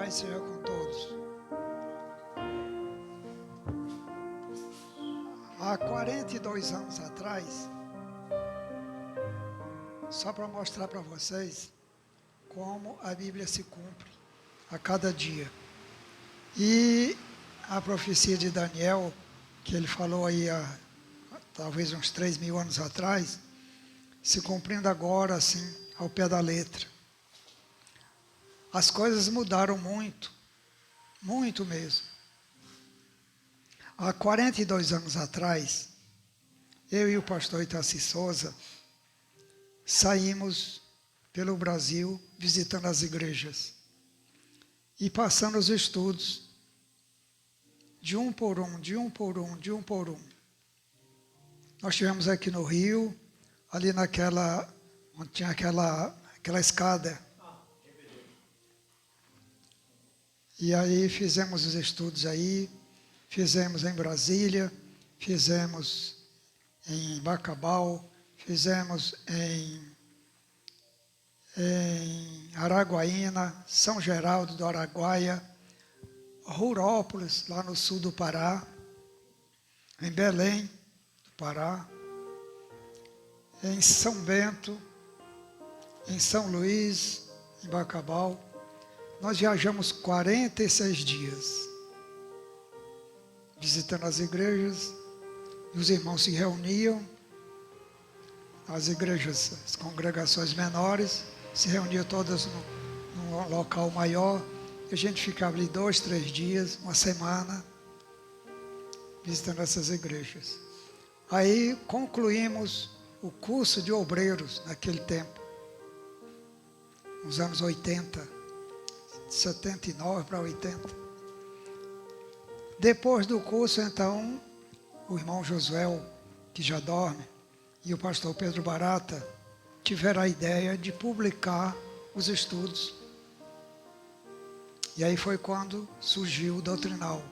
paz seja com todos. Há 42 anos atrás, só para mostrar para vocês como a Bíblia se cumpre a cada dia. E a profecia de Daniel, que ele falou aí há talvez uns 3.000 anos atrás, se cumprindo agora assim, ao pé da letra. As coisas mudaram muito, muito mesmo. Há 42 anos atrás, eu e o pastor Itaci Souza saímos pelo Brasil visitando as igrejas e passando os estudos de um por um. Nós estivemos aqui no Rio, ali naquela, onde tinha aquela escada. E aí fizemos os estudos aí, fizemos em Brasília, fizemos em Bacabal, fizemos em Araguaína, São Geraldo do Araguaia, Rurópolis, lá no sul do Pará, em Belém do Pará, em São Bento, em São Luís, em Bacabal. Nós viajamos 46 dias, visitando as igrejas, e os irmãos se reuniam, as igrejas, as congregações menores, se reuniam todas num local maior, e a gente ficava ali 2, 3 dias, uma semana, visitando essas igrejas. Aí concluímos o curso de obreiros naquele tempo, nos anos 80, 79 para 80. Depois do curso, então, o irmão Josué, que já dorme, e o pastor Pedro Barata tiveram a ideia de publicar os estudos. E aí foi quando surgiu o Doutrinal.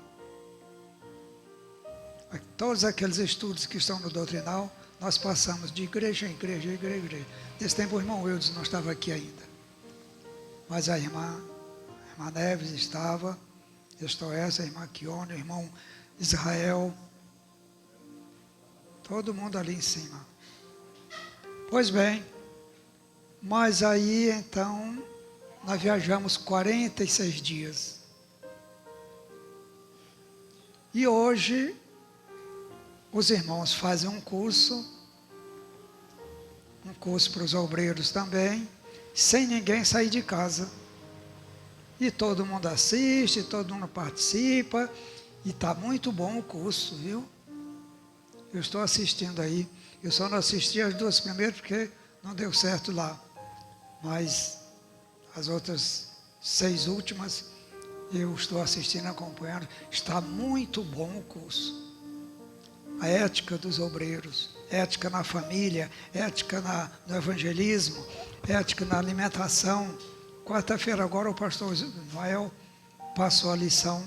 Todos aqueles estudos que estão no Doutrinal, nós passamos de igreja em igreja, Nesse tempo o irmão Wildes não estava aqui ainda, mas a irmã Neves estava, estou essa, a irmã Kione, o irmão Israel, todo mundo ali em cima. Pois bem, mas aí então nós viajamos 46 dias. E hoje os irmãos fazem um curso para os obreiros também, sem ninguém sair de casa. E todo mundo assiste, todo mundo participa, e está muito bom o curso, viu? Eu estou assistindo aí. Eu só não assisti as 2 primeiras porque não deu certo lá. Mas as outras 6 últimas eu estou assistindo, acompanhando. Está muito bom o curso. A ética dos obreiros, ética na família, ética no evangelismo, ética na alimentação. Quarta-feira agora o pastor Noel passou a lição,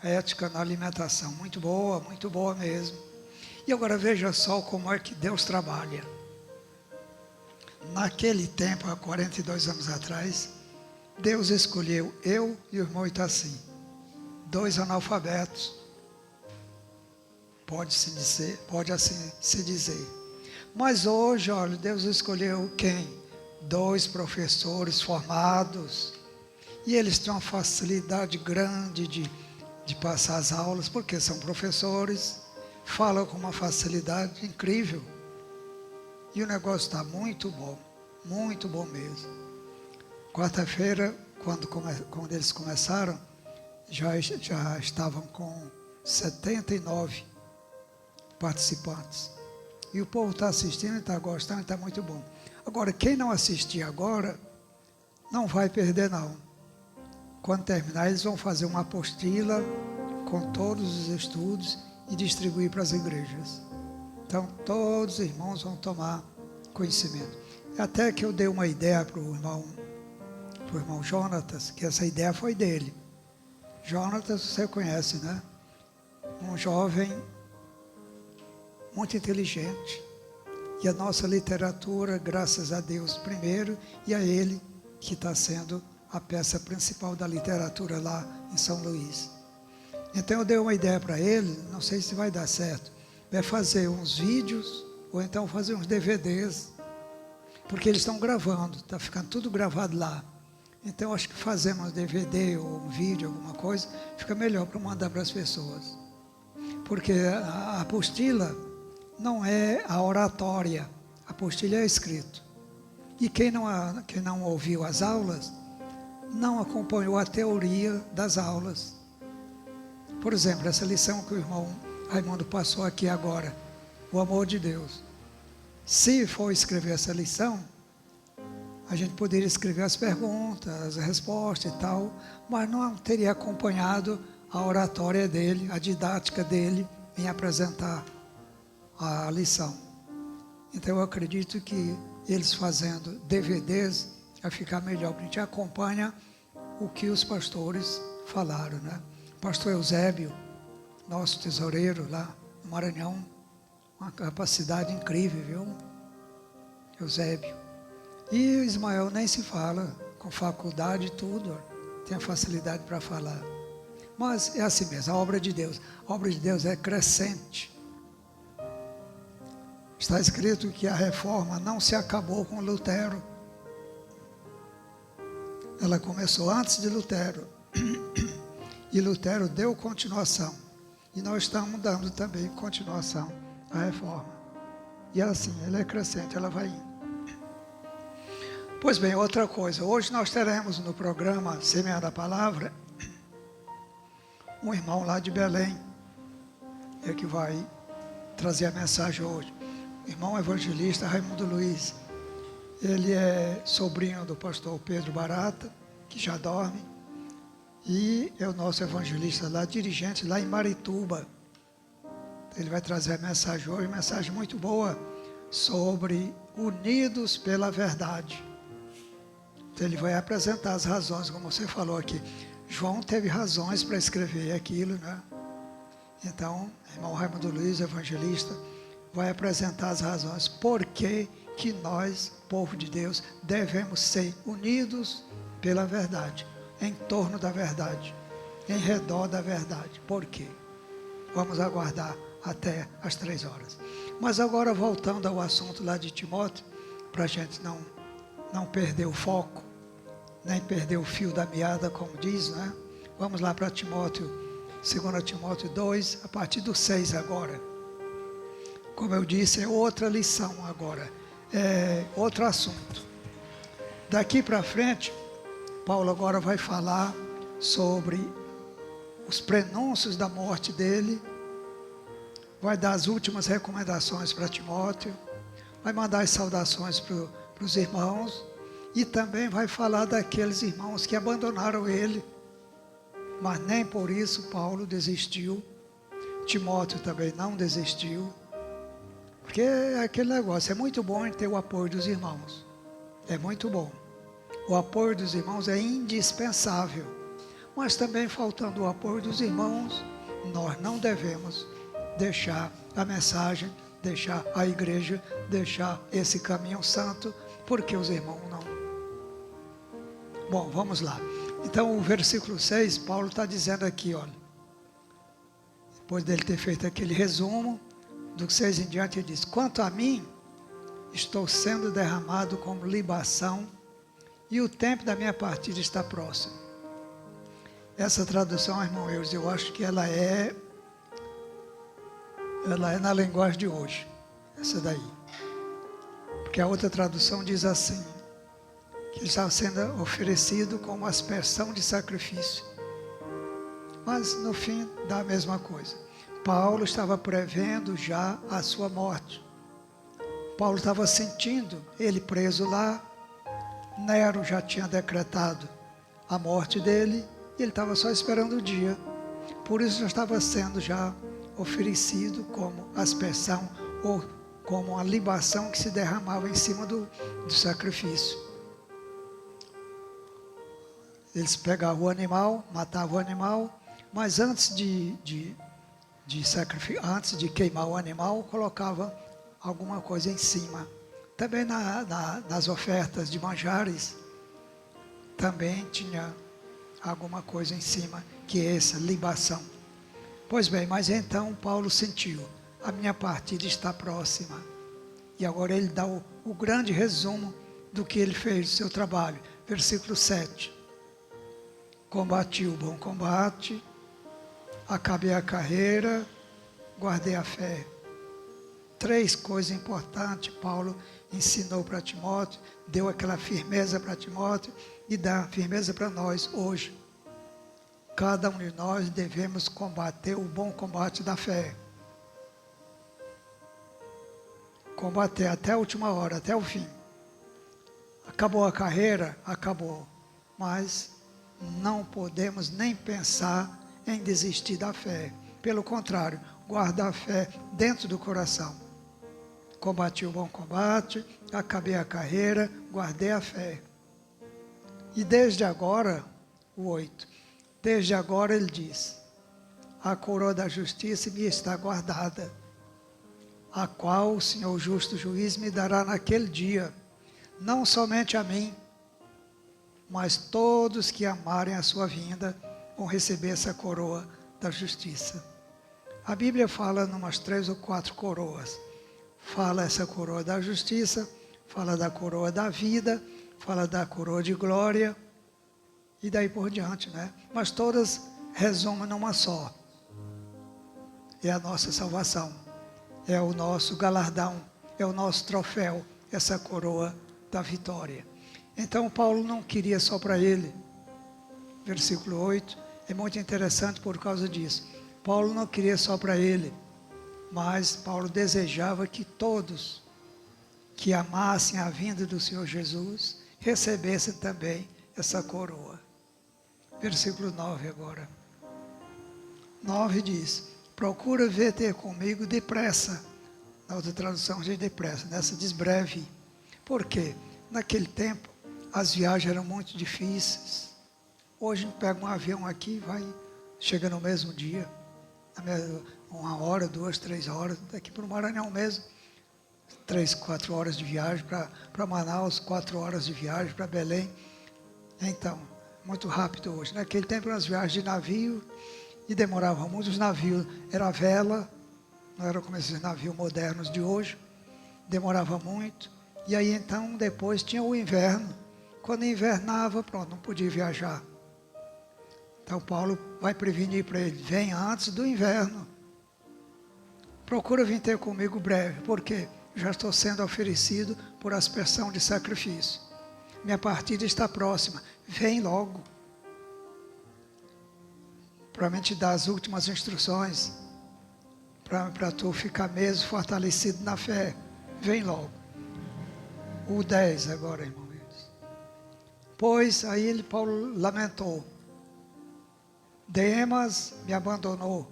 a ética na alimentação. Muito boa mesmo. E agora veja só como é que Deus trabalha. Naquele tempo, há 42 anos atrás, Deus escolheu eu e o irmão Itaci, 2 analfabetos, pode assim se dizer. Mas hoje, olha, Deus escolheu quem? 2 professores formados, e eles têm uma facilidade grande de passar as aulas, porque são professores, falam com uma facilidade incrível, e o negócio está muito bom mesmo. Quarta-feira, quando eles começaram, já estavam com 79 participantes, e o povo está assistindo, está gostando, está muito bom. Agora, quem não assistir agora, não vai perder não. Quando terminar, eles vão fazer uma apostila com todos os estudos e distribuir para as igrejas. Então, todos os irmãos vão tomar conhecimento. Até que eu dei uma ideia para o irmão Jonatas, que essa ideia foi dele. Jonatas, você conhece, né? Um jovem muito inteligente. E a nossa literatura, graças a Deus primeiro, e a ele que está sendo a peça principal da literatura lá em São Luís. Então eu dei uma ideia para ele, não sei se vai dar certo, vai fazer uns vídeos ou então fazer uns DVDs, porque eles estão gravando, está ficando tudo gravado lá. Então acho que fazendo um DVD ou um vídeo, alguma coisa, fica melhor para mandar para as pessoas. Porque a apostila não é a oratória, a apostila é escrito. E quem não ouviu as aulas, não acompanhou a teoria das aulas. Por exemplo, essa lição que o irmão Raimundo passou aqui agora, o amor de Deus. Se for escrever essa lição, a gente poderia escrever as perguntas, as respostas e tal, mas não teria acompanhado a oratória dele, a didática dele em apresentar a lição. Então eu acredito que eles fazendo DVDs vai ficar melhor, porque a gente acompanha o que os pastores falaram, né? O pastor Eusébio, nosso tesoureiro lá no Maranhão, uma capacidade incrível, viu? Eusébio. E Ismael nem se fala, com faculdade e tudo, tem a facilidade para falar. Mas é assim mesmo, a obra de Deus é crescente. Está escrito que a reforma não se acabou com Lutero. Ela começou antes de Lutero. E Lutero deu continuação. E nós estamos dando também continuação à reforma. E assim, ela é crescente, ela vai indo. Pois bem, outra coisa. Hoje nós teremos no programa Semeando a Palavra um irmão lá de Belém. É que vai trazer a mensagem hoje. O irmão evangelista Raimundo Luiz. Ele é sobrinho do pastor Pedro Barata, que já dorme. E é o nosso evangelista lá, dirigente lá em Marituba. Ele vai trazer a mensagem hoje, uma mensagem muito boa sobre unidos pela verdade. Então ele vai apresentar as razões, como você falou aqui. João teve razões para escrever aquilo, né? Então, irmão Raimundo Luiz, evangelista, vai apresentar as razões por que nós, povo de Deus, devemos ser unidos pela verdade, em torno da verdade, em redor da verdade. Por quê? Vamos aguardar até as 3 horas. Mas agora, voltando ao assunto lá de Timóteo, para a gente não perder o foco, nem perder o fio da meada, como diz, né? Vamos lá para Timóteo, 2 Timóteo 2, a partir do 6 agora. Como eu disse, é outra lição agora, é outro assunto. Daqui para frente, Paulo agora vai falar sobre os prenúncios da morte dele, vai dar as últimas recomendações para Timóteo, vai mandar as saudações para os irmãos, e também vai falar daqueles irmãos que abandonaram ele, mas nem por isso Paulo desistiu, Timóteo também não desistiu, porque é aquele negócio, é muito bom ter o apoio dos irmãos, é muito bom, o apoio dos irmãos é indispensável, mas também faltando o apoio dos irmãos, nós não devemos deixar a mensagem, deixar a igreja, deixar esse caminho santo, porque os irmãos não. Bom, vamos lá. Então o versículo 6, Paulo está dizendo aqui, olha, depois dele ter feito aquele resumo, do 6 em diante ele diz, quanto a mim, estou sendo derramado como libação, e o tempo da minha partida está próximo. Essa tradução, irmão eu acho que ela é na linguagem de hoje, essa daí. Porque a outra tradução diz assim, que ele estava sendo oferecido como aspersão de sacrifício. Mas no fim dá a mesma coisa. Paulo estava prevendo já a sua morte. Paulo estava sentindo, ele preso lá, Nero já tinha decretado a morte dele, e ele estava só esperando o dia. Por isso já estava sendo já oferecido como aspersão ou como uma libação que se derramava em cima do sacrifício. Eles pegavam o animal, matavam o animal, mas antes de queimar o animal, colocavam alguma coisa em cima. Também nas ofertas de manjares, também tinha alguma coisa em cima, que é essa libação. Pois bem, mas então Paulo sentiu, a minha partida está próxima. E agora ele dá o grande resumo do que ele fez, do seu trabalho. Versículo 7. Combati o bom combate, acabei a carreira, guardei a fé. 3 coisas importantes Paulo ensinou para Timóteo, deu aquela firmeza para Timóteo e dá firmeza para nós hoje. Cada um de nós devemos combater o bom combate da fé. Combater até a última hora, até o fim. Acabou a carreira? Acabou. Mas não podemos nem pensar em desistir da fé. Pelo contrário, guardar a fé dentro do coração. Combati o bom combate, acabei a carreira, guardei a fé. E desde agora, o 8, desde agora ele diz, a coroa da justiça me está guardada, a qual o Senhor justo juiz me dará naquele dia, não somente a mim, mas todos que amarem a sua vinda vão receber essa coroa da justiça. A Bíblia fala em umas 3 ou 4 coroas. Fala essa coroa da justiça, fala da coroa da vida, fala da coroa de glória, e daí por diante, né? Mas todas resumem numa só. É a nossa salvação, é o nosso galardão, é o nosso troféu, essa coroa da vitória. Então Paulo não queria só para ele. Versículo 8, é muito interessante por causa disso. Paulo não queria só para ele, mas Paulo desejava que todos que amassem a vinda do Senhor Jesus recebessem também essa coroa. Versículo 9 agora. 9 diz, procura vir ter comigo depressa. Na outra tradução diz depressa, nessa diz breve. Por quê? Naquele tempo as viagens eram muito difíceis. Hoje a gente pega um avião aqui e chega no mesmo dia. 1 hora, 2, 3 horas, daqui para o Maranhão mesmo, 3, 4 horas de viagem para Manaus, 4 horas de viagem para Belém. Então, muito rápido hoje. Naquele tempo eram as viagens de navio e demoravam muito. Os navios era vela, não era como esses navios modernos de hoje, demorava muito. E aí então depois tinha o inverno. Quando invernava, pronto, não podia viajar. Então Paulo vai prevenir para ele, vem antes do inverno. Procura vir ter comigo breve, porque já estou sendo oferecido por aspersão de sacrifício. Minha partida está próxima, vem logo. Para mim te dar as últimas instruções, para tu ficar mesmo fortalecido na fé, vem logo. O 10 agora, irmão. Pois aí Paulo lamentou. Demas me abandonou,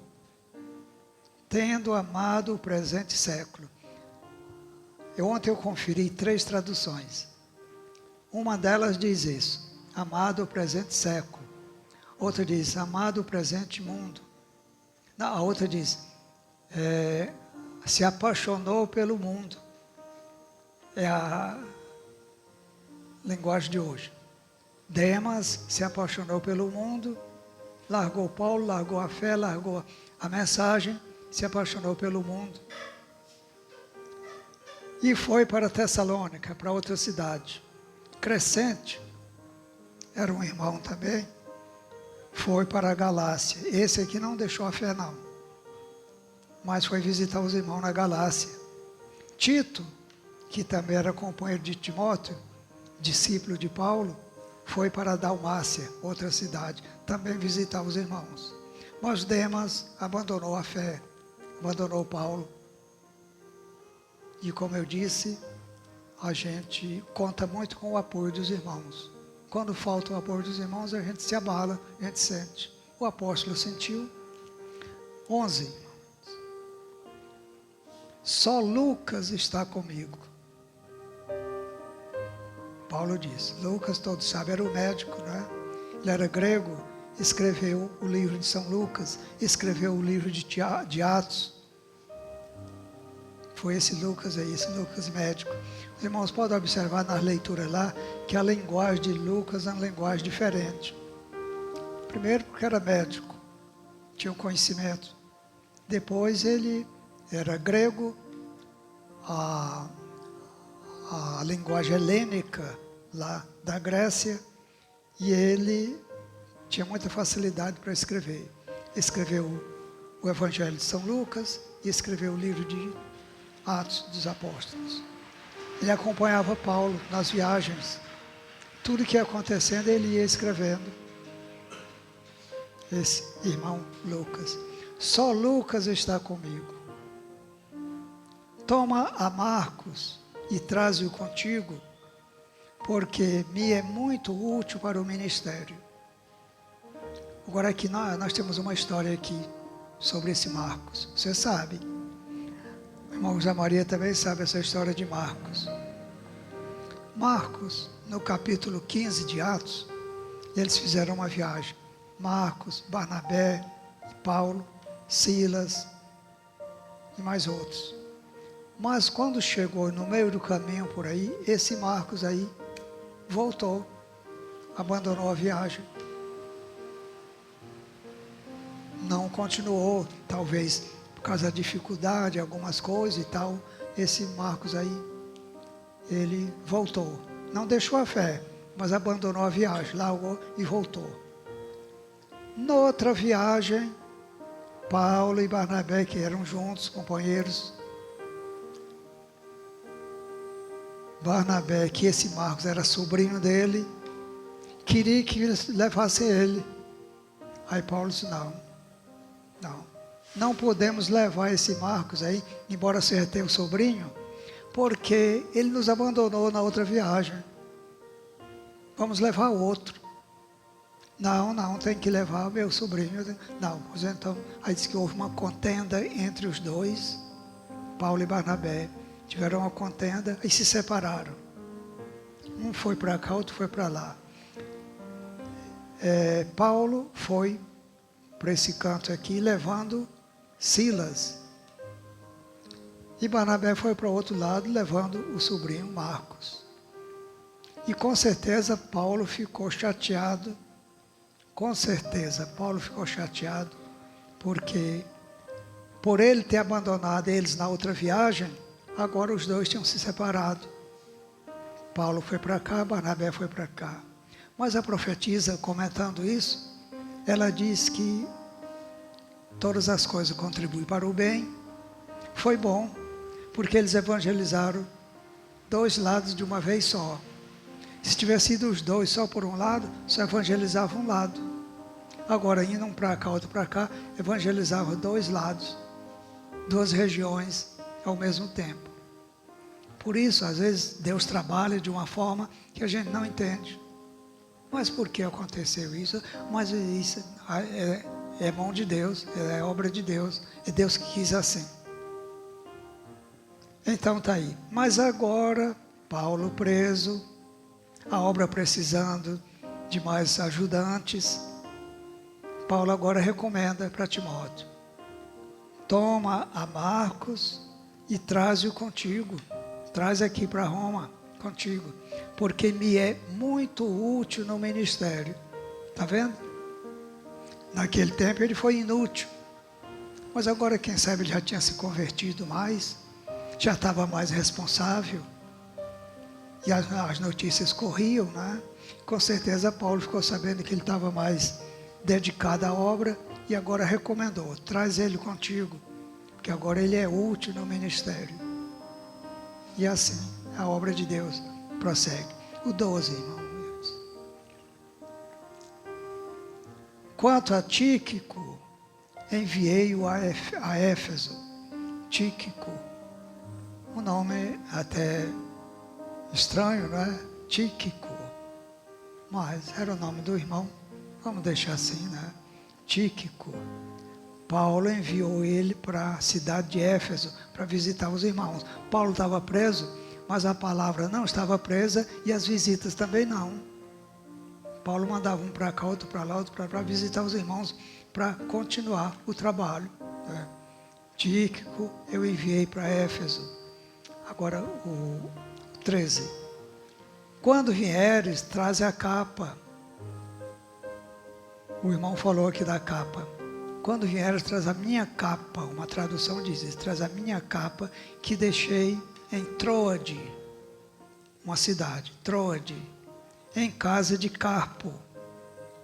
tendo amado o presente século. Ontem eu conferi 3 traduções. Uma delas diz isso, amado o presente século. Outra diz, amado o presente mundo. A outra diz, se apaixonou pelo mundo. É a linguagem de hoje. Demas se apaixonou pelo mundo, largou Paulo, largou a fé, largou a mensagem, se apaixonou pelo mundo. E foi para Tessalônica, para outra cidade. Crescente, era um irmão também, foi para a Galácia. Esse aqui não deixou a fé não, mas foi visitar os irmãos na Galácia. Tito, que também era companheiro de Timóteo, discípulo de Paulo, foi para a Dalmácia, outra cidade, também visitar os irmãos. Mas Demas abandonou a fé, abandonou Paulo. E como eu disse, a gente conta muito com o apoio dos irmãos. Quando falta o apoio dos irmãos, a gente se abala, a gente sente. O apóstolo sentiu. 11. Só Lucas está comigo. Paulo diz, Lucas, todos sabem, era o médico, né? Ele era grego, escreveu o livro de São Lucas, escreveu o livro de Atos. Foi esse Lucas aí, esse Lucas médico. Os irmãos podem observar nas leituras lá que a linguagem de Lucas é uma linguagem diferente. Primeiro porque era médico, tinha um conhecimento. Depois ele era grego, a linguagem helênica lá da Grécia, e ele tinha muita facilidade para escrever. Escreveu o Evangelho de São Lucas e escreveu o livro de Atos dos Apóstolos. Ele acompanhava Paulo nas viagens. Tudo que ia acontecendo, ele ia escrevendo. Esse irmão Lucas. Só Lucas está comigo. Toma a Marcos e traze-o contigo, porque me é muito útil para o ministério. Agora aqui nós temos uma história aqui sobre esse Marcos. Você sabe. O irmão José Maria também sabe essa história de Marcos. Marcos, no capítulo 15 de Atos, eles fizeram uma viagem. Marcos, Barnabé, Paulo, Silas e mais outros. Mas quando chegou no meio do caminho por aí, esse Marcos aí voltou, abandonou a viagem. Não continuou, talvez por causa da dificuldade, algumas coisas e tal. Esse Marcos aí, ele voltou. Não deixou a fé, mas abandonou a viagem, largou e voltou. Noutra viagem, Paulo e Barnabé, que eram juntos, companheiros. Barnabé, que esse Marcos era sobrinho dele, queria que levasse ele. Aí Paulo disse, não podemos levar esse Marcos aí, embora seja teu sobrinho, porque ele nos abandonou na outra viagem. Vamos levar outro. Não, tem que levar meu sobrinho. Não, pois então, aí diz que houve uma contenda entre os dois, Paulo e Barnabé. Tiveram uma contenda e se separaram. Um foi para cá, outro foi para lá. Paulo foi para esse canto aqui, levando Silas. E Barnabé foi para o outro lado, levando o sobrinho Marcos. E com certeza Paulo ficou chateado. Com certeza Paulo ficou chateado, porque por ele ter abandonado eles na outra viagem, agora os dois tinham se separado. Paulo foi para cá, Barnabé foi para cá. Mas a profetisa, comentando isso, ela diz que todas as coisas contribuem para o bem. Foi bom, porque eles evangelizaram dois lados de uma vez só. Se tivesse sido os dois só por um lado, só evangelizava um lado. Agora, indo um para cá, outro para cá, evangelizava dois lados, duas regiões ao mesmo tempo. Por isso, às vezes, Deus trabalha de uma forma que a gente não entende. Mas por que aconteceu isso? Mas isso é mão de Deus, é obra de Deus, é Deus que quis assim. Então está aí. Mas agora, Paulo preso, a obra precisando de mais ajudantes, Paulo agora recomenda para Timóteo: toma a Marcos e traze-o contigo. Traz aqui para Roma contigo, porque me é muito útil no ministério. Está vendo? Naquele tempo ele foi inútil, mas agora quem sabe ele já tinha se convertido mais, já estava mais responsável, e as notícias corriam, né? Com certeza Paulo ficou sabendo que ele estava mais dedicado à obra, e agora recomendou: traz ele contigo, porque agora ele é útil no ministério. E assim, a obra de Deus prossegue. O 12, irmãos. Quanto a Tíquico, enviei-o a Éfeso. Tíquico, um nome até estranho, não é? Tíquico, mas era o nome do irmão, vamos deixar assim, né? Tíquico. Paulo enviou ele para a cidade de Éfeso para visitar os irmãos. Paulo estava preso, mas a palavra não estava presa e as visitas também não. Paulo mandava um para cá, outro para lá, outro para lá, visitar os irmãos para continuar o trabalho, né? Tíquico eu enviei para Éfeso. Agora o 13. Quando vieres, traze a capa. O irmão falou aqui da capa. Quando vieres, traz a minha capa. Uma tradução diz isso. Traz a minha capa que deixei em Troade, uma cidade, Troade, em casa de Carpo,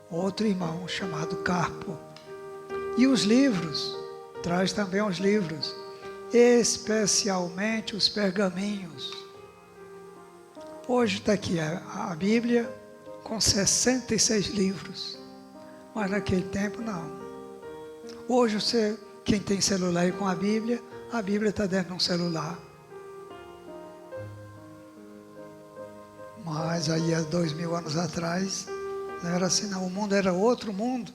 outro irmão chamado Carpo. E os livros, traz também os livros, especialmente os pergaminhos. Hoje está aqui a Bíblia com 66 livros, mas naquele tempo não. Hoje quem tem celular aí com a Bíblia está dentro de um celular. Mas aí há 2000 anos atrás, não era assim não, o mundo era outro mundo.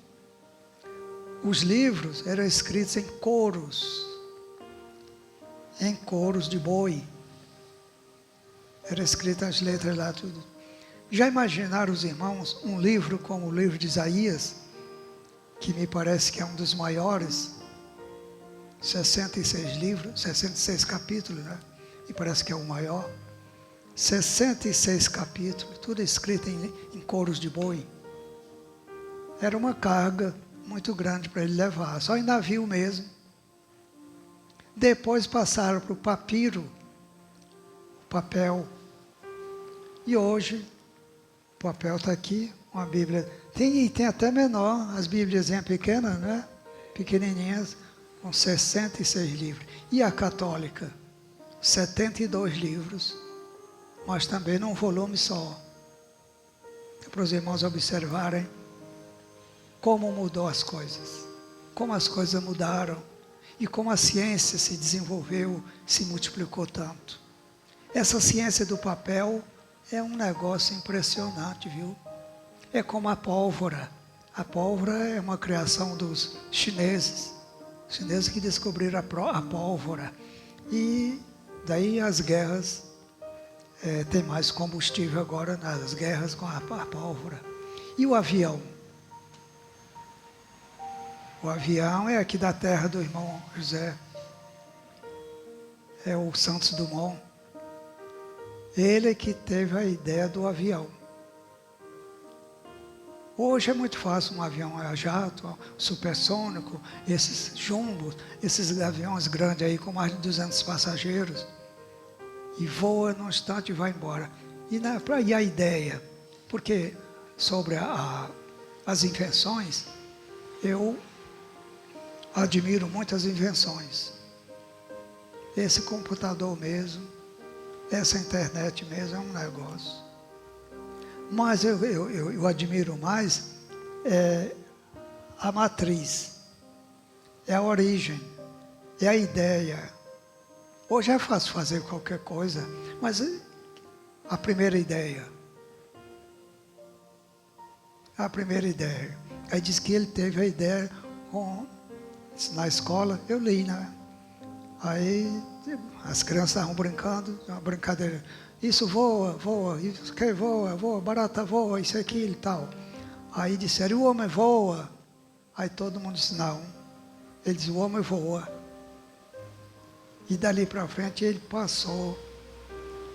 Os livros eram escritos em coros de boi. Era escrito as letras lá, tudo. Já imaginaram os irmãos um livro como o livro de Isaías, que me parece que é um dos maiores, 66 livros, 66 capítulos, né? E parece que é o maior. 66 capítulos, tudo escrito em coros de boi. Era uma carga muito grande para ele levar, só em navio mesmo. Depois passaram para o papiro, papel. E hoje, o papel está aqui, uma Bíblia. Tem até menor, as Bíblias pequenas, né? Pequenininhas, com 66 livros. E a católica, 72 livros. Mas também num volume só. É para os irmãos observarem como mudou as coisas, como as coisas mudaram e como a ciência se desenvolveu, se multiplicou tanto. Essa ciência do papel é um negócio impressionante, viu? É como a pólvora. A pólvora é uma criação dos chineses. Os chineses que descobriram a pólvora. E daí as guerras... tem mais combustível agora nas guerras com a pólvora. E o avião? O avião é aqui da terra do irmão José. É o Santos Dumont. Ele que teve a ideia do avião. Hoje é muito fácil um avião a jato, supersônico, esses jumbos, esses aviões grandes aí com mais de 200 passageiros. E voa num instante e vai embora. E a ideia? Porque sobre as invenções, eu admiro muitas invenções. Esse computador mesmo, essa internet mesmo é um negócio. Mas eu admiro mais a matriz, é a origem, é a ideia. Hoje é fácil fazer qualquer coisa, mas a primeira ideia. Aí diz que ele teve a ideia na escola, eu li, né? Aí as crianças estavam brincando, uma brincadeira. Isso voa, isso que voa, barata voa, isso aqui e tal. Aí disseram, o homem voa. Aí todo mundo disse, não. Ele disse, o homem voa. E dali para frente ele passou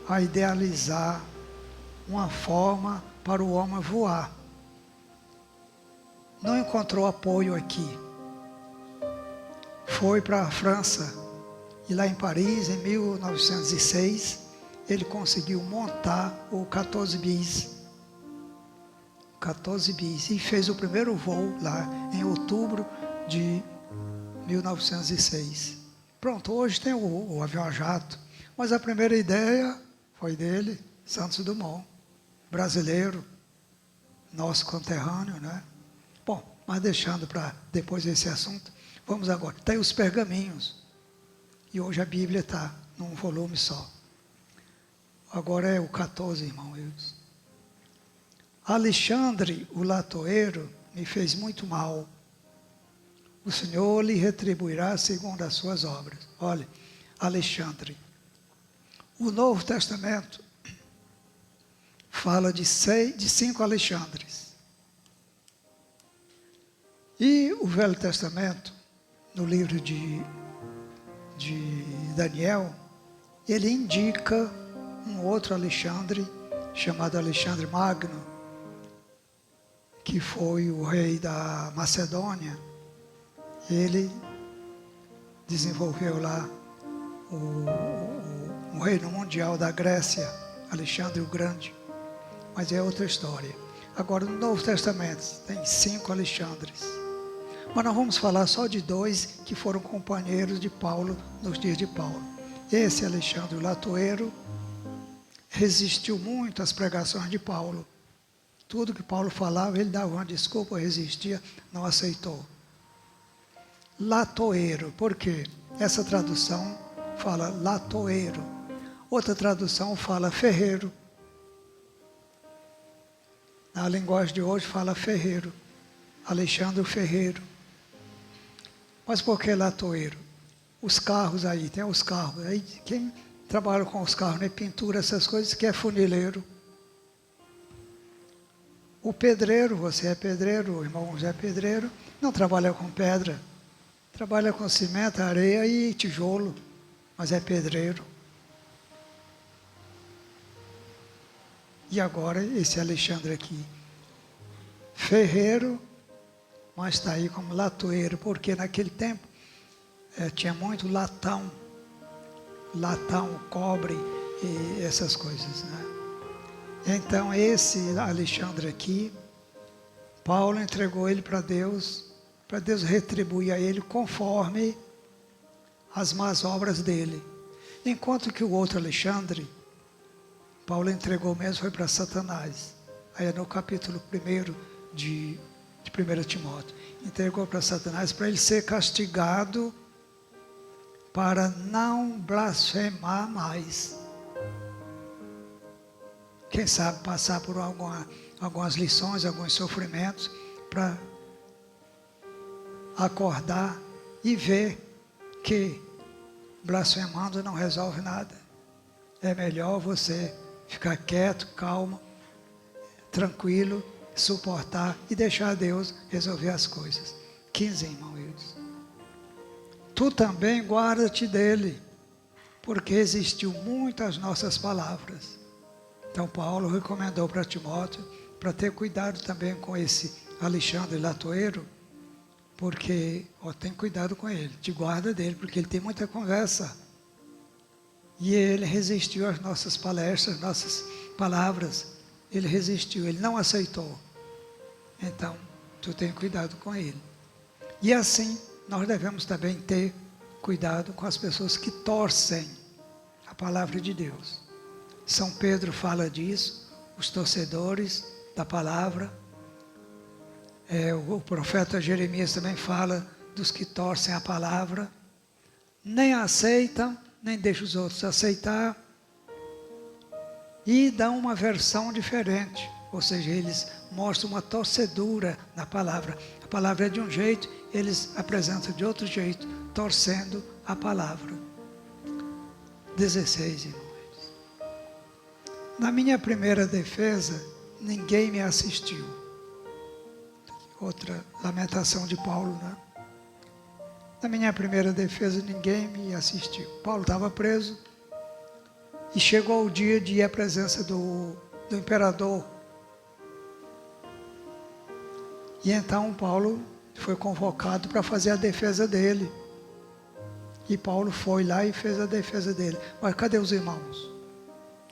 a idealizar uma forma para o homem voar. Não encontrou apoio aqui. Foi para a França. E lá em Paris, em 1906, ele conseguiu montar o 14 bis. 14 bis. E fez o primeiro voo lá em outubro de 1906. Pronto, hoje tem o avião a jato, mas a primeira ideia foi dele, Santos Dumont, brasileiro, nosso conterrâneo, né? Bom, mas deixando para depois esse assunto, vamos agora. Tem os pergaminhos, e hoje a Bíblia está num volume só. Agora é o 14, irmão Wilson. Alexandre, o latoeiro, me fez muito mal. O Senhor lhe retribuirá segundo as suas obras. Olha, Alexandre. O Novo Testamento fala de 5 Alexandres. E o Velho Testamento, no livro de Daniel, ele indica um outro Alexandre, chamado Alexandre Magno, que foi o rei da Macedônia. Ele desenvolveu lá o reino mundial da Grécia, Alexandre o Grande. Mas é outra história. Agora, no Novo Testamento, tem 5 Alexandres. Mas nós vamos falar só de 2 que foram companheiros de Paulo nos dias de Paulo. Esse Alexandre o Latoeiro resistiu muito às pregações de Paulo. Tudo que Paulo falava, ele dava uma desculpa, resistia, não aceitou. Latoeiro, por quê? Essa tradução fala latoeiro. Outra tradução fala ferreiro. Na linguagem de hoje fala ferreiro. Alexandre o Ferreiro. Mas por que latoeiro? Os carros aí, tem os carros. Aí quem trabalha com os carros, né? Pintura, essas coisas, que é funileiro. O pedreiro, você é pedreiro, o irmão José é pedreiro, não trabalha com pedra. Trabalha com cimento, areia e tijolo, mas é pedreiro. E agora esse Alexandre aqui, ferreiro, mas está aí como latoeiro, porque naquele tempo tinha muito latão, cobre e essas coisas, né? Então esse Alexandre aqui, Paulo entregou ele para Deus retribuir a ele conforme as más obras dele. Enquanto que o outro Alexandre, Paulo entregou mesmo, foi para Satanás. Aí é no capítulo 1 de 1 Timóteo. Entregou para Satanás para ele ser castigado para não blasfemar mais. Quem sabe passar por algumas lições, alguns sofrimentos, para acordar e ver que blasfemando não resolve nada. É melhor você ficar quieto, calmo, tranquilo, suportar e deixar Deus resolver as coisas. 15, irmão Wilson. Tu também guarda-te dele, porque resistiu muito às nossas palavras. Então Paulo recomendou para Timóteo para ter cuidado também com esse Alexandre Latoeiro, porque tem cuidado com ele, te guarda dele, porque ele tem muita conversa. E ele resistiu às nossas palestras, nossas palavras. Ele resistiu, ele não aceitou. Então, tu tem cuidado com ele. E assim, nós devemos também ter cuidado com as pessoas que torcem a palavra de Deus. São Pedro fala disso, os torcedores da palavra. O profeta Jeremias também fala dos que torcem a palavra, nem aceitam, nem deixam os outros aceitar, e dão uma versão diferente, ou seja, eles mostram uma torcedura na palavra. A palavra é de um jeito, eles apresentam de outro jeito, torcendo a palavra. 16, irmãos. Na minha primeira defesa, ninguém me assistiu. Outra lamentação de Paulo, né? Na minha primeira defesa, ninguém me assistiu. Paulo estava preso e chegou o dia de ir à presença do imperador. E então Paulo foi convocado para fazer a defesa dele. E Paulo foi lá e fez a defesa dele. Mas cadê os irmãos?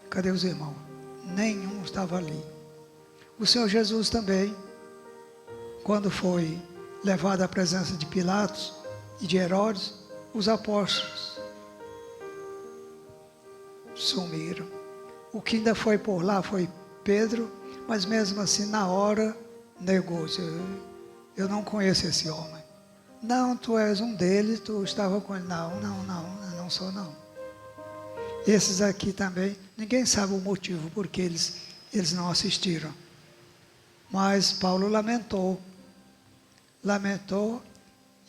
Cadê os irmãos? Nenhum estava ali. O Senhor Jesus também, quando foi levado à presença de Pilatos e de Herodes, os apóstolos sumiram. O que ainda foi por lá foi Pedro, mas mesmo assim na hora negou. Eu não conheço esse homem. Não, tu és um deles, tu estava com ele. Não sou não. Esses aqui também, ninguém sabe o motivo porque eles não assistiram. Mas Paulo lamentou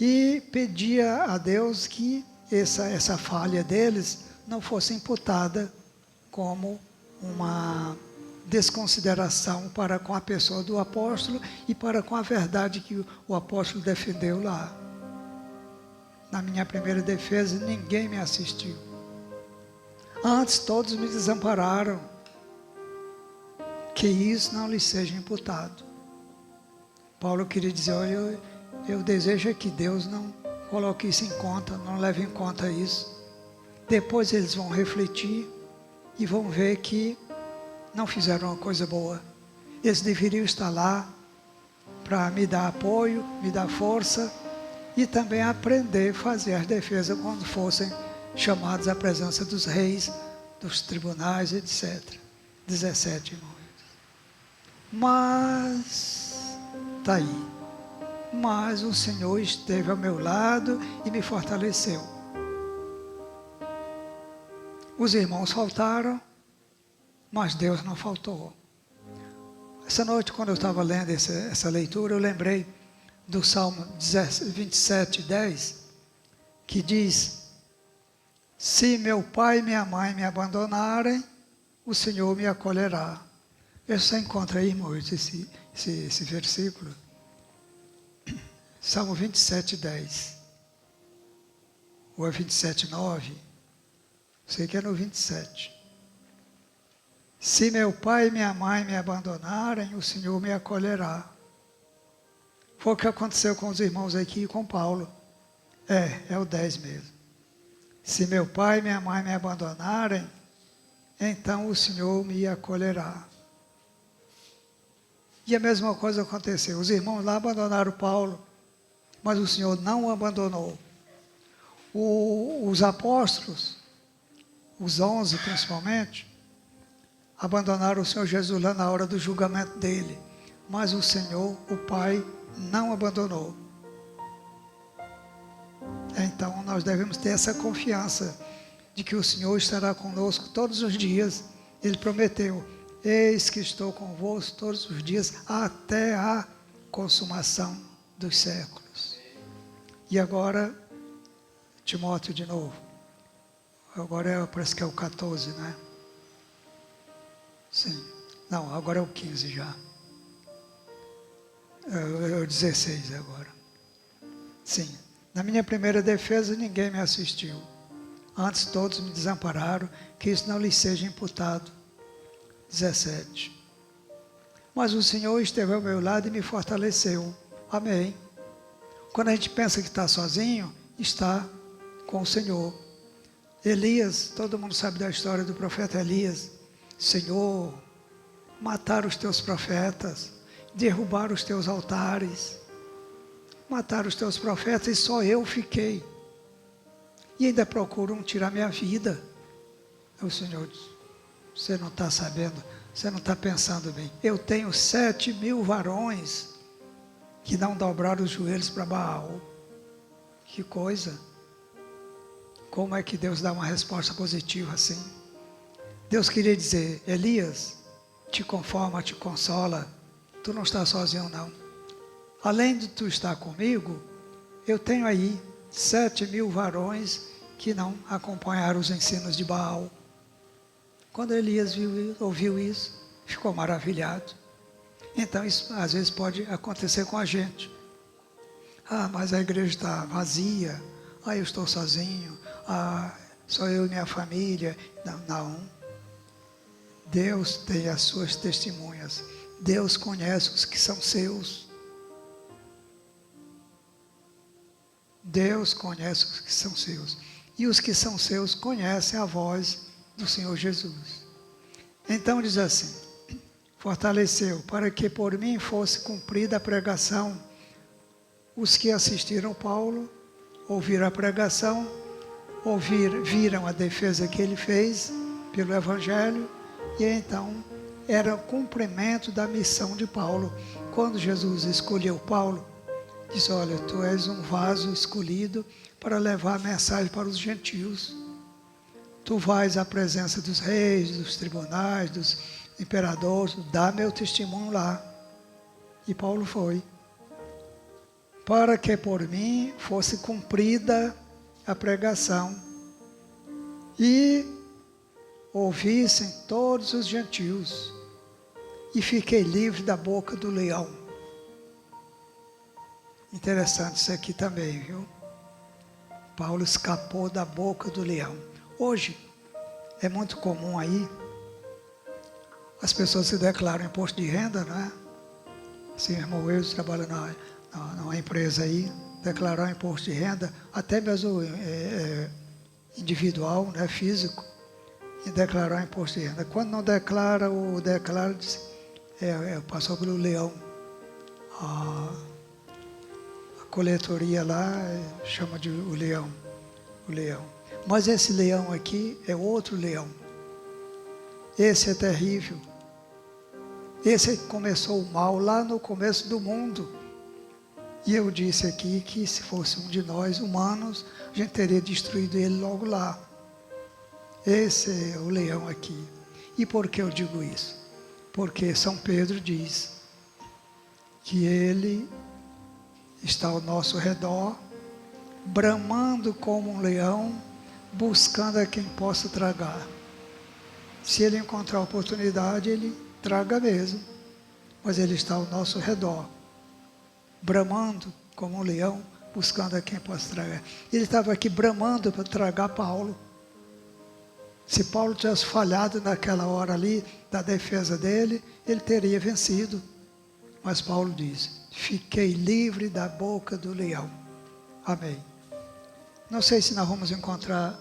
e pedia a Deus que essa falha deles não fosse imputada como uma desconsideração para com a pessoa do apóstolo e para com a verdade que o apóstolo defendeu lá. Na minha primeira defesa, ninguém me assistiu. Antes todos me desampararam, que isso não lhes seja imputado. Paulo queria dizer, olha, eu desejo que Deus não coloque isso em conta, não leve em conta isso. Depois eles vão refletir e vão ver que não fizeram uma coisa boa. Eles deveriam estar lá para me dar apoio, me dar força e também aprender a fazer as defesas quando fossem chamados à presença dos reis, dos tribunais, etc. 17, irmãos. Mas, está aí. Mas o Senhor esteve ao meu lado e me fortaleceu. Os irmãos faltaram, mas Deus não faltou. Essa noite, quando eu estava lendo essa leitura, eu lembrei do Salmo 27, 10, que diz: se meu pai e minha mãe me abandonarem, o Senhor me acolherá. Você encontra aí, irmãos, esse versículo? Salmo 27, 10. Ou é 27, 9? Sei que é no 27. Se meu pai e minha mãe me abandonarem, o Senhor me acolherá. Foi o que aconteceu com os irmãos aqui e com Paulo. É o 10 mesmo. Se meu pai e minha mãe me abandonarem, então o Senhor me acolherá. E a mesma coisa aconteceu. Os irmãos lá abandonaram Paulo, mas o Senhor não o abandonou. Os apóstolos, os 11 principalmente, abandonaram o Senhor Jesus lá na hora do julgamento dele. Mas o Senhor, o Pai, não abandonou. Então nós devemos ter essa confiança de que o Senhor estará conosco todos os dias. Ele prometeu: eis que estou convosco todos os dias até a consumação dos séculos. E agora, Timóteo de novo. Agora parece que é o 14, né? Sim. Não, agora é o 15 já. É o 16 agora. Sim. Na minha primeira defesa ninguém me assistiu. Antes todos me desampararam, que isso não lhes seja imputado. 17. Mas o Senhor esteve ao meu lado e me fortaleceu. Amém. Quando a gente pensa que está sozinho, está com o Senhor. Elias, todo mundo sabe da história do profeta Elias. Senhor, mataram os teus profetas, derrubaram os teus altares, mataram os teus profetas e só eu fiquei. E ainda procuram tirar minha vida. O Senhor diz: você não está sabendo, você não está pensando bem. Eu tenho 7.000 varões que não dobraram os joelhos para Baal. Que coisa! Como é que Deus dá uma resposta positiva assim? Deus queria dizer: Elias, te conforma, te consola, tu não estás sozinho não. Além de tu estar comigo, eu tenho aí 7.000 varões que não acompanharam os ensinos de Baal. Quando Elias ouviu isso, ficou maravilhado. Então isso às vezes pode acontecer com a gente. Ah, mas a igreja está vazia, eu estou sozinho, só eu e minha família. Não. Deus tem as suas testemunhas. Deus conhece os que são seus. Deus conhece os que são seus. E os que são seus conhecem a voz do Senhor Jesus. Então diz assim: fortaleceu para que por mim fosse cumprida a pregação. Os que assistiram Paulo, ouviram a pregação, viram a defesa que ele fez pelo Evangelho, e então era o cumprimento da missão de Paulo. Quando Jesus escolheu Paulo, disse: olha, tu és um vaso escolhido para levar a mensagem para os gentios. Tu vais à presença dos reis, dos tribunais, dos imperadores, dá meu testemunho lá. E Paulo foi. Para que por mim fosse cumprida a pregação e ouvissem todos os gentios, e fiquei livre da boca do leão. Interessante isso aqui também, viu? Paulo escapou da boca do leão. Hoje, É muito comum aí as pessoas se declaram imposto de renda, não é? Assim, irmão Wilson trabalha numa empresa aí, declarar o imposto de renda, até mesmo individual, né, físico, e declarar o imposto de renda. Quando não declara, ou declara, passou pelo leão. A coletoria lá chama de o leão. Mas esse leão aqui é outro leão. Esse é terrível. Esse começou o mal lá no começo do mundo. E eu disse aqui que se fosse um de nós, humanos, a gente teria destruído ele logo lá. Esse é o leão aqui. E por que eu digo isso? Porque São Pedro diz que ele está ao nosso redor, bramando como um leão, buscando a quem possa tragar. Se ele encontrar oportunidade, ele traga mesmo. Mas ele está ao nosso redor, bramando como um leão, buscando a quem possa tragar. Ele estava aqui bramando para tragar Paulo. Se Paulo tivesse falhado naquela hora ali, da defesa dele, ele teria vencido. Mas Paulo diz, fiquei livre da boca do leão. Amém. Não sei se nós vamos encontrar...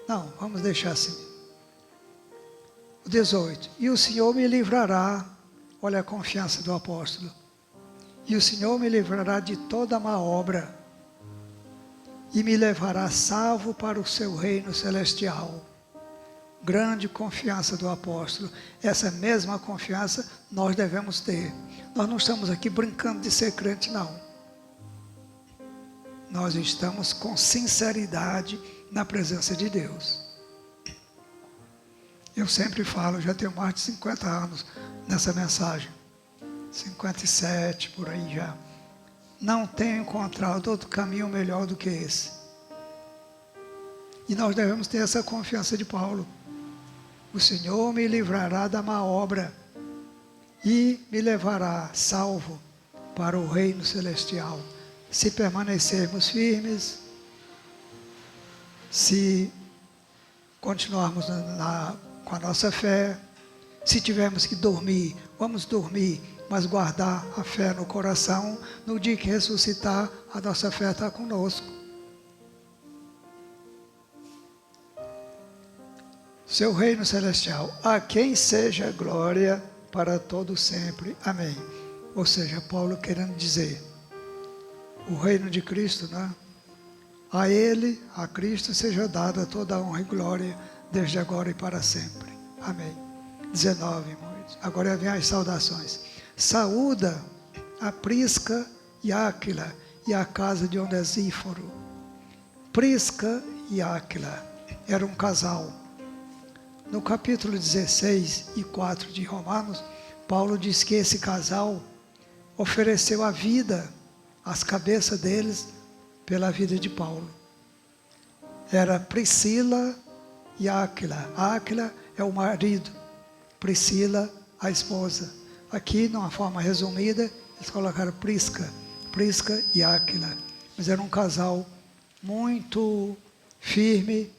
Não, vamos deixar assim. 18. E o Senhor me livrará, olha a confiança do apóstolo. E o Senhor me livrará de toda má obra e me levará salvo para o seu reino celestial. Grande confiança do apóstolo. Essa mesma confiança nós devemos ter. Nós não estamos aqui brincando de ser crente, não. Nós estamos com sinceridade na presença de Deus. Eu sempre falo, já tenho mais de 50 anos nessa mensagem. 57, por aí já. Não tenho encontrado outro caminho melhor do que esse. E nós devemos ter essa confiança de Paulo. O Senhor me livrará da má obra e me levará salvo para o reino celestial. Se permanecermos firmes, se continuarmos com a nossa fé, se tivermos que dormir, vamos dormir, mas guardar a fé no coração. No dia que ressuscitar, a nossa fé está conosco. Seu reino celestial, a quem seja glória para todo sempre. Amém. Ou seja, Paulo querendo dizer, o reino de Cristo, né? A Ele, a Cristo, seja dada toda a honra e glória, desde agora e para sempre. Amém. 19, irmãos. Agora vem as saudações. Saúda a Prisca e Áquila e a casa de Onesíforo. Prisca e Áquila eram um casal. No capítulo 16 e 4 de Romanos, Paulo diz que esse casal ofereceu a vida, as cabeças deles, pela vida de Paulo. Era Priscila e Áquila. Áquila é o marido, Priscila a esposa. Aqui, de uma forma resumida, eles colocaram Prisca e Áquila. Mas era um casal muito firme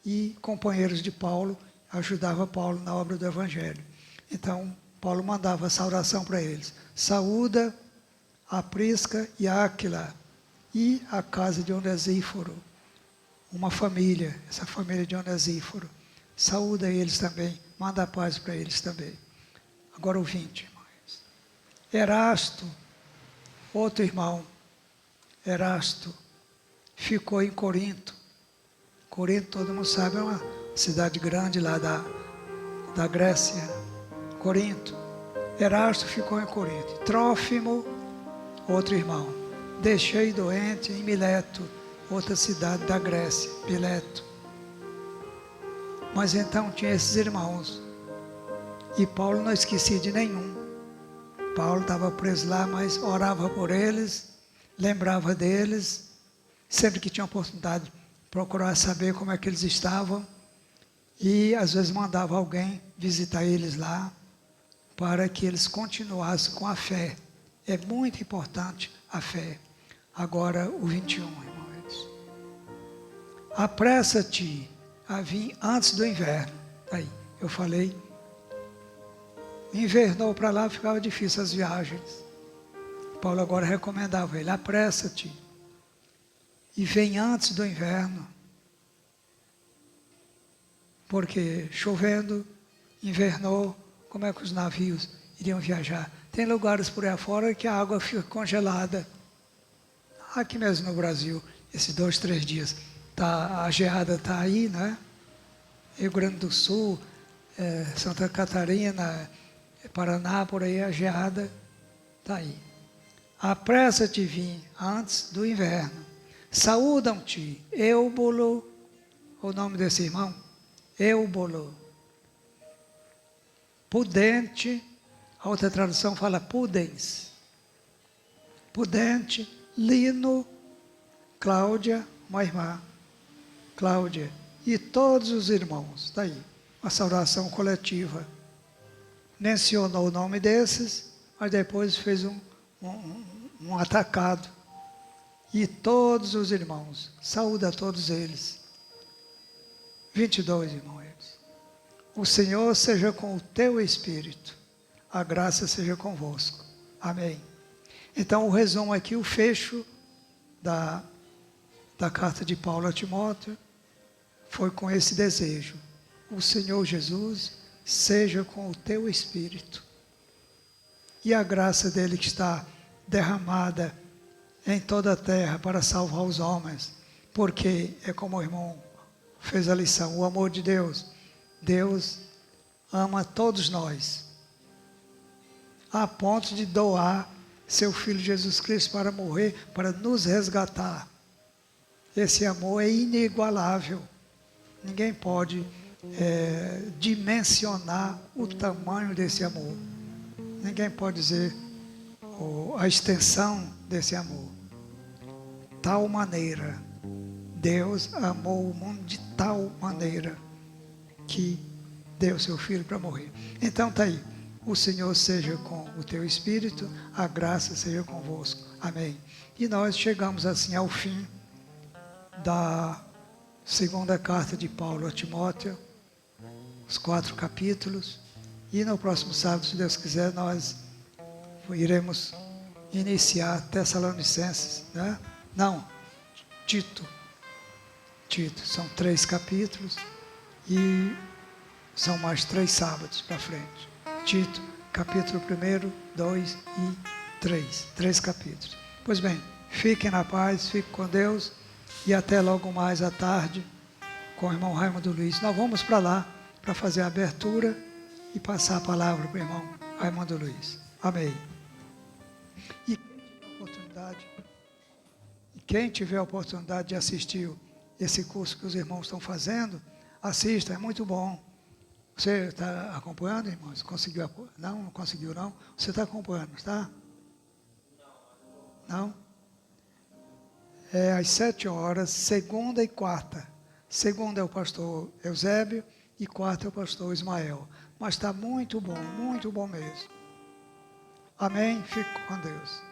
e companheiros de Paulo, ajudava Paulo na obra do Evangelho. Então, Paulo mandava saudação para eles. Saúda a Prisca e a Áquila e a casa de Onesíforo. Uma família, essa família de Onesíforo. Saúda eles também, manda a paz para eles também. Agora o 20, irmãos. Erasto, outro irmão, Erasto, ficou em Corinto. Corinto, todo mundo sabe, é uma cidade grande lá da Grécia. Corinto. Erasto ficou em Corinto. Trófimo, outro irmão. Deixei doente em Mileto, outra cidade da Grécia, Mileto. Mas então tinha esses irmãos. E Paulo não esquecia de nenhum. Paulo estava preso lá, mas orava por eles, lembrava deles. Sempre que tinha oportunidade, procurava saber como é que eles estavam. E às vezes mandava alguém visitar eles lá, para que eles continuassem com a fé. É muito importante a fé. Agora o 21, irmãos. Apressa-te a vir antes do inverno. Aí, eu falei, invernou para lá, ficava difícil as viagens. Paulo agora recomendava ele, apressa-te e vem antes do inverno. Porque chovendo, invernou, como é que os navios iriam viajar? Tem lugares por aí afora que a água fica congelada. Aqui mesmo no Brasil, esses 2, 3 dias, a geada está aí, né? Rio Grande do Sul, Santa Catarina, Paraná, por aí a geada está aí. Apressa-te vir antes do inverno. Saúdam-te, Eubolo, o nome desse irmão? Eubolo. Pudente, a outra tradução fala Pudens. Pudente, Lino, Cláudia, uma irmã, Cláudia, e todos os irmãos. Está aí, uma saudação coletiva. Mencionou o nome desses, mas depois fez um atacado. E todos os irmãos, saúda a todos eles. 22, irmão, eles. O Senhor seja com o teu espírito, a graça seja convosco. Amém. Então, o resumo aqui, o fecho da carta de Paulo a Timóteo, foi com esse desejo. O Senhor Jesus seja com o teu espírito. E a graça dele que está derramada em toda a terra para salvar os homens. Porque é como o irmão fez a lição, o amor de Deus. Deus ama todos nós, a ponto de doar seu Filho Jesus Cristo para morrer, para nos resgatar. Esse amor é inigualável. Ninguém pode dimensionar o tamanho desse amor. Ninguém pode dizer a extensão desse amor. Tal maneira, Deus amou o mundo de tal maneira que deu seu Filho para morrer. Então está aí. O Senhor seja com o teu espírito, a graça seja convosco. Amém. E nós chegamos assim ao fim da segunda carta de Paulo a Timóteo, os 4 capítulos. E no próximo sábado, se Deus quiser, nós iremos iniciar Tessalonicenses, né? Não, Tito. São 3 capítulos e são mais 3 sábados para frente. Tito, capítulo 1, 2 e 3. 3 capítulos. Pois bem, fiquem na paz, fiquem com Deus e até logo mais à tarde com o irmão Raimundo Luiz. Nós vamos para lá para fazer a abertura e passar a palavra para o irmão Raimundo Luiz. Amém. E quem tiver a oportunidade de assistir esse curso que os irmãos estão fazendo, assista, é muito bom. Você está acompanhando, irmãos? Conseguiu? Não conseguiu, não? Você está acompanhando, está? Não? É às 7 horas, segunda e quarta. Segunda é o pastor Eusébio e quarta é o pastor Ismael. Mas está muito bom mesmo. Amém? Fique com Deus.